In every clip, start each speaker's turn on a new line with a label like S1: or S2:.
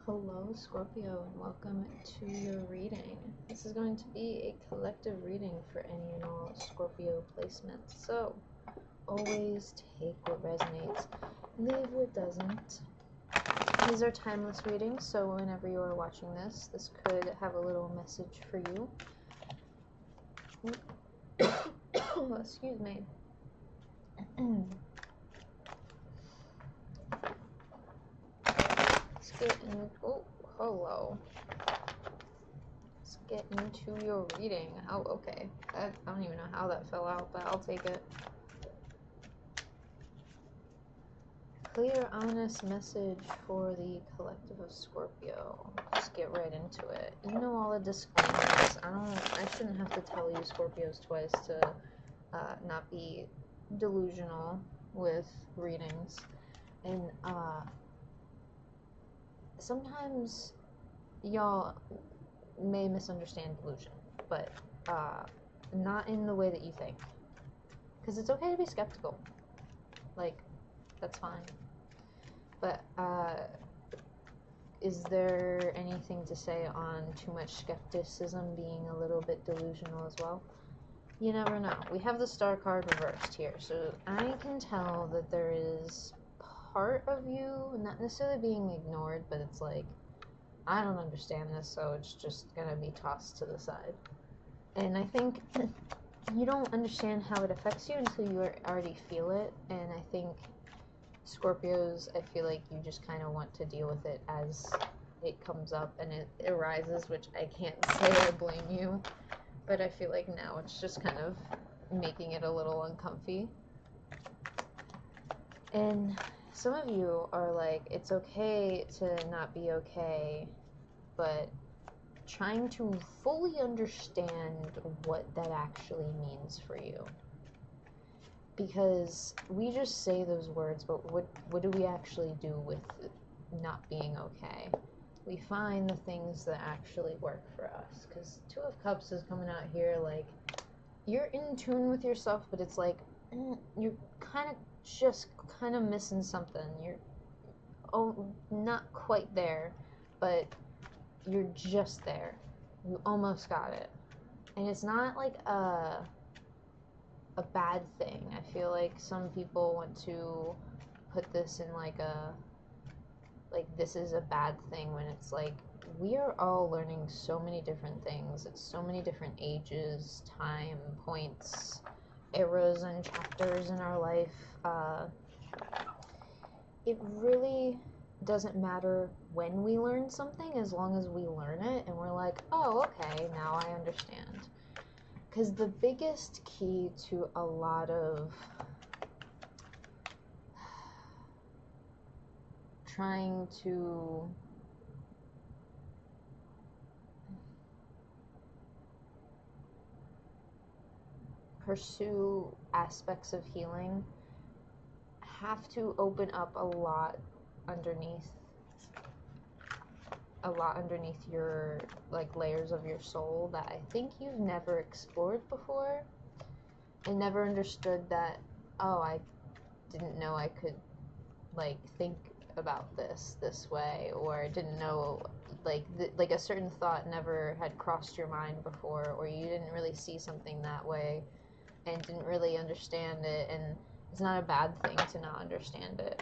S1: Hello, Scorpio, and welcome to your reading. This is going to be a collective reading for any and all Scorpio placements. So, always take what resonates, leave what doesn't. These are timeless readings, so whenever you are watching this, this could have a little message for you. Excuse me. Let's get in. Oh, hello. Let's get into your reading. Oh, okay. I don't even know how that fell out, but I'll take it. Clear, honest message for the collective of Scorpio. Let's get right into it. You know all the disclaimers. I shouldn't have to tell you Scorpios twice to not be delusional with readings. And sometimes y'all may misunderstand delusion, but not in the way that you think. Because it's okay to be skeptical. Like, that's fine. But is there anything to say on too much skepticism being a little bit delusional as well? You never know. We have the star card reversed here, so I can tell that there is part of you not necessarily being ignored, but it's like, I don't understand this, so it's just gonna be tossed to the side. And I think you don't understand how it affects you until you already feel it, and I think Scorpios, I feel like you just kind of want to deal with it as it comes up and it arises, which I can't say I blame you, but I feel like now it's just kind of making it a little uncomfy. And some of you are like, it's okay to not be okay, but trying to fully understand what that actually means for you. Because we just say those words, but what do we actually do with not being okay? We find the things that actually work for us. Because Two of Cups is coming out here like, you're in tune with yourself, but it's like, you're just kind of missing something. You're not quite there, but you're just there. You almost got it. And it's not like a bad thing. I feel like some people want to put this in like this is a bad thing, when it's like, we are all learning so many different things at so many different ages, time, points, eras, and chapters in our life. It really doesn't matter when we learn something, as long as we learn it and we're like, oh, okay, now I understand. Because the biggest key to a lot of trying to pursue aspects of healing have to open up a lot underneath your like layers of your soul that I think you've never explored before, and never understood that, oh, I didn't know I could like think about this way, or didn't know like a certain thought never had crossed your mind before, or you didn't really see something that way and didn't really understand it. And it's not a bad thing to not understand it.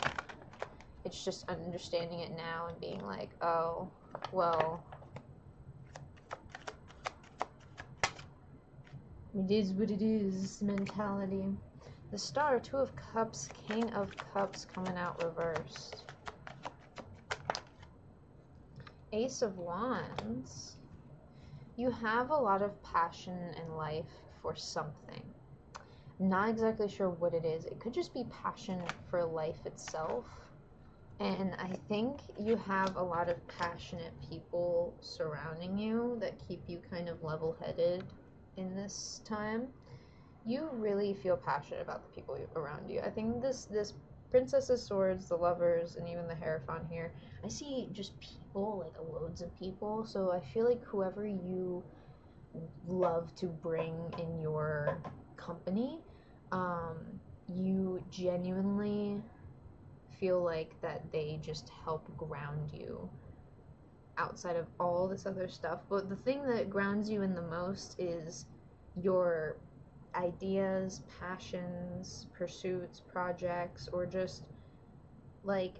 S1: It's just understanding it now and being like, oh, well, it is what it is mentality. The Star, Two of Cups, King of Cups coming out reversed. Ace of Wands. You have a lot of passion in life for something. Not exactly sure what it is. It could just be passion for life itself. And I think you have a lot of passionate people surrounding you that keep you kind of level-headed in this time. You really feel passionate about the people around you. I think this Princess of Swords, the Lovers, and even the Hierophant here, I see just people, like loads of people. So I feel like whoever you love to bring in your company, you genuinely feel like that they just help ground you outside of all this other stuff. But the thing that grounds you in the most is your ideas, passions, pursuits, projects, or just like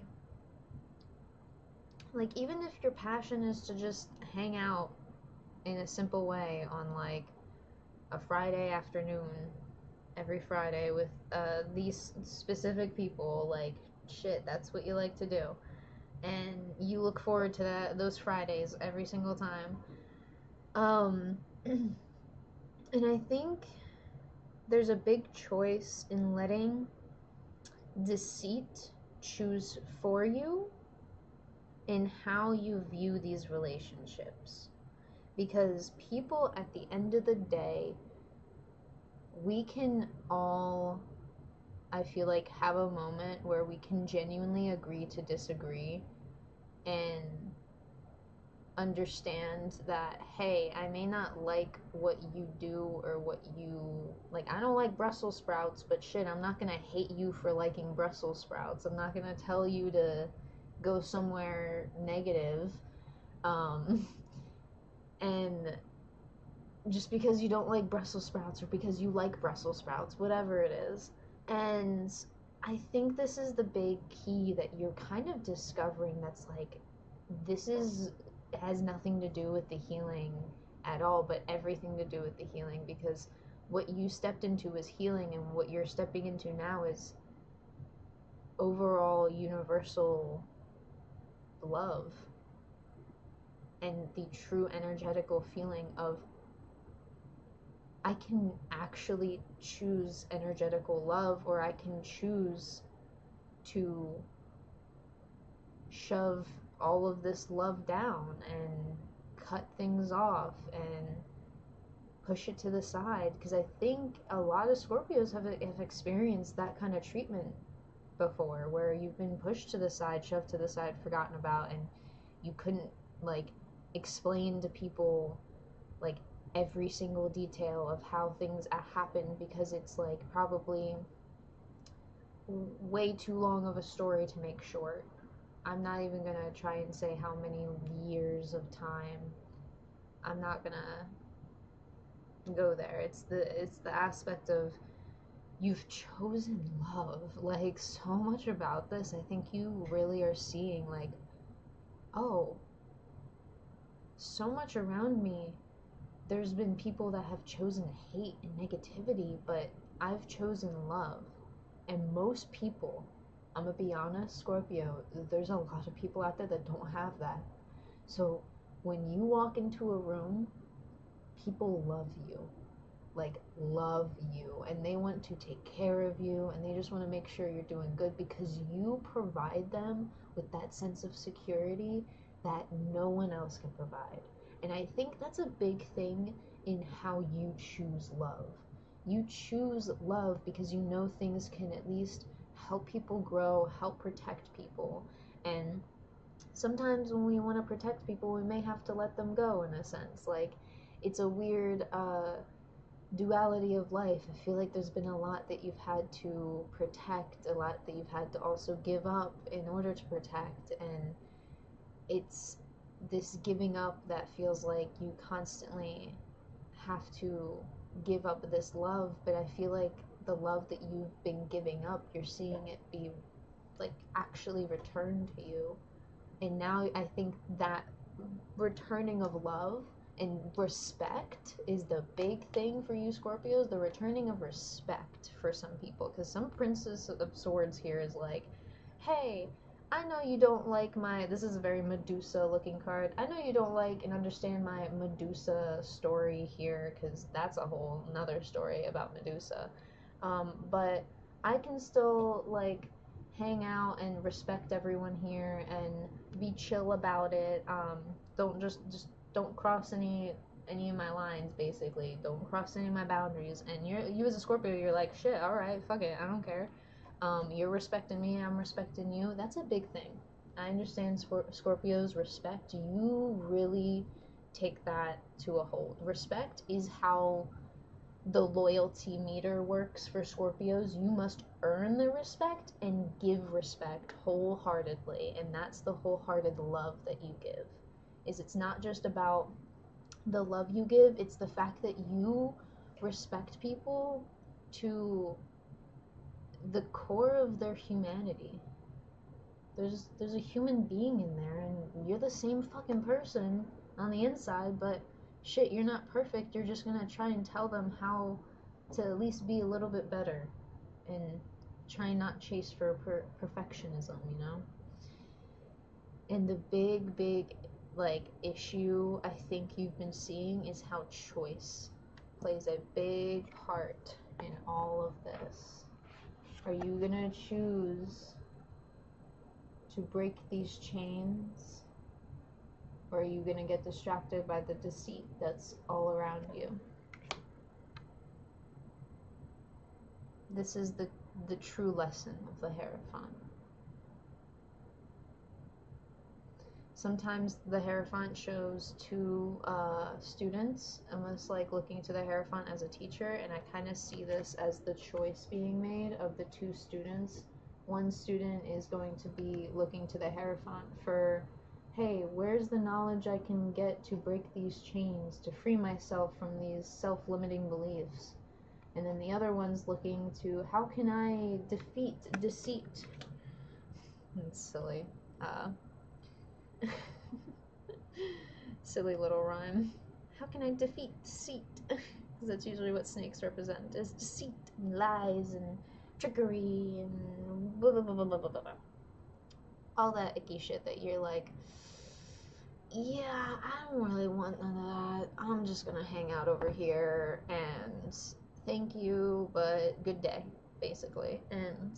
S1: even if your passion is to just hang out in a simple way on like a Friday afternoon every Friday with these specific people, like shit, that's what you like to do, and you look forward to those Fridays every single time. And I think there's a big choice in letting deceit choose for you in how you view these relationships. Because people, at the end of the day, we can all, I feel like, have a moment where we can genuinely agree to disagree and understand that, hey, I may not like what you do or what you like. I don't like Brussels sprouts, but shit, I'm not gonna hate you for liking Brussels sprouts. I'm not gonna tell you to go somewhere negative. And just because you don't like Brussels sprouts or because you like Brussels sprouts, whatever it is. And I think this is the big key that you're kind of discovering, that's like, this is has nothing to do with the healing at all, but everything to do with the healing, because what you stepped into is healing, and what you're stepping into now is overall universal love and the true energetical feeling of, I can actually choose energetical love, or I can choose to shove all of this love down and cut things off and push it to the side. Because I think a lot of Scorpios have experienced that kind of treatment before, where you've been pushed to the side, shoved to the side, forgotten about, and you couldn't like explain to people like every single detail of how things happen, because it's like probably way too long of a story to make short. I'm not even gonna try and say how many years of time. I'm not gonna go there. It's the aspect of, you've chosen love. Like, so much about this, I think you really are seeing like, oh, so much around me, there's been people that have chosen hate and negativity, but I've chosen love. And most people, I'm gonna be honest, Scorpio, there's a lot of people out there that don't have that. So when you walk into a room, people love you. Like, love you. And they want to take care of you, and they just want to make sure you're doing good, because you provide them with that sense of security that no one else can provide. And I think that's a big thing in how you choose love. You choose love because you know things can at least help people grow, help protect people. And sometimes when we want to protect people, we may have to let them go, in a sense. Like, it's a weird duality of life. I feel like there's been a lot that you've had to protect, a lot that you've had to also give up in order to protect, and it's this giving up that feels like you constantly have to give up this love. But I feel like the love that you've been giving up, you're seeing it be like actually returned to you. And now I think that returning of love and respect is the big thing for you Scorpios. The returning of respect for some people, because some Princess of Swords here is like, hey, I know you don't like my, this is a very Medusa looking card, I know you don't like and understand my Medusa story here, because that's a whole nother story about Medusa, but I can still like hang out and respect everyone here and be chill about it. Don't just don't cross any of my lines, basically. Don't cross any of my boundaries. And you as a Scorpio, you're like, shit, all right, fuck it, I don't care. You're respecting me, I'm respecting you. That's a big thing. I understand Scorpios respect. You really take that to a hold. Respect is how the loyalty meter works for Scorpios. You must earn the respect and give respect wholeheartedly, and that's the wholehearted love that you give. is it's not just about the love you give, it's the fact that you respect people to the core of their humanity. There's a human being in there, and you're the same fucking person on the inside, but shit, you're not perfect. You're just gonna try and tell them how to at least be a little bit better, and try not chase for perfectionism, you know? And the big like issue I think you've been seeing is how choice plays a big part in all of this. Are you gonna choose to break these chains, or are you gonna get distracted by the deceit that's all around you? This is the true lesson of the Hierophant. Sometimes the Hierophant shows two students, almost like looking to the Hierophant as a teacher, and I kind of see this as the choice being made of the two students. One student is going to be looking to the Hierophant for, hey, where's the knowledge I can get to break these chains, to free myself from these self-limiting beliefs? And then the other one's looking to, how can I defeat deceit? It's silly. Silly little rhyme. How can I defeat deceit? Because that's usually what snakes represent, is deceit and lies and trickery and blah blah blah blah blah blah blah. All that icky shit that you're like, yeah, I don't really want none of that. I'm just gonna hang out over here and thank you, but good day, basically. And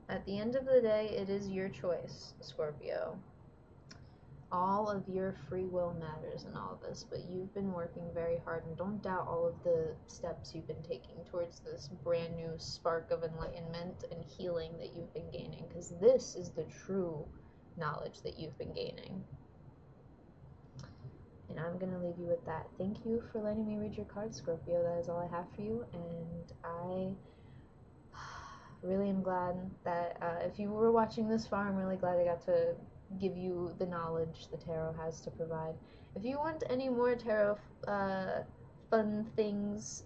S1: at the end of the day, it is your choice, Scorpio. All of your free will matters in all of this, but you've been working very hard, and don't doubt all of the steps you've been taking towards this brand new spark of enlightenment and healing that you've been gaining, because this is the true knowledge that you've been gaining. And I'm going to leave you with that. Thank you for letting me read your cards, Scorpio. That is all I have for you, and I really am glad that if you were watching this far, I'm really glad I got to give you the knowledge the tarot has to provide. If you want any more tarot fun things,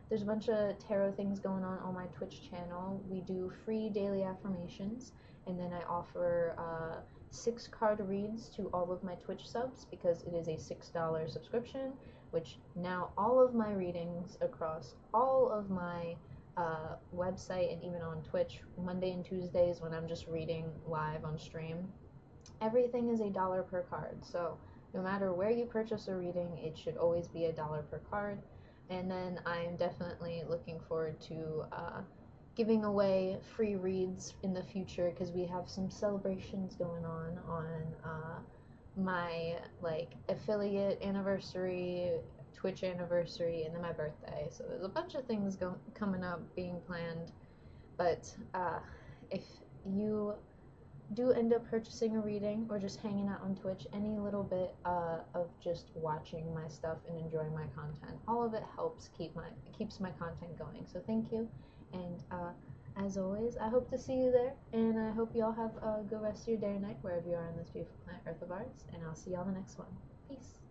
S1: there's a bunch of tarot things going on my Twitch channel. We do free daily affirmations, and then I offer 6 card reads to all of my Twitch subs, because it is a $6 subscription, which now all of my readings across all of my website and even on Twitch, Monday and Tuesdays when I'm just reading live on stream, everything is $1 per card. So no matter where you purchase a reading, it should always be $1 per card. And then I'm definitely looking forward to giving away free reads in the future, because we have some celebrations going on my like affiliate anniversary, Twitch anniversary, and then my birthday. So there's a bunch of things coming up, being planned. But if you do end up purchasing a reading or just hanging out on Twitch, any little bit of just watching my stuff and enjoying my content, all of it helps keeps my content going. So thank you, and as always, I hope to see you there, and I hope you all have a good rest of your day or night wherever you are on this beautiful planet Earth of ours, and I'll see you on the next one. Peace.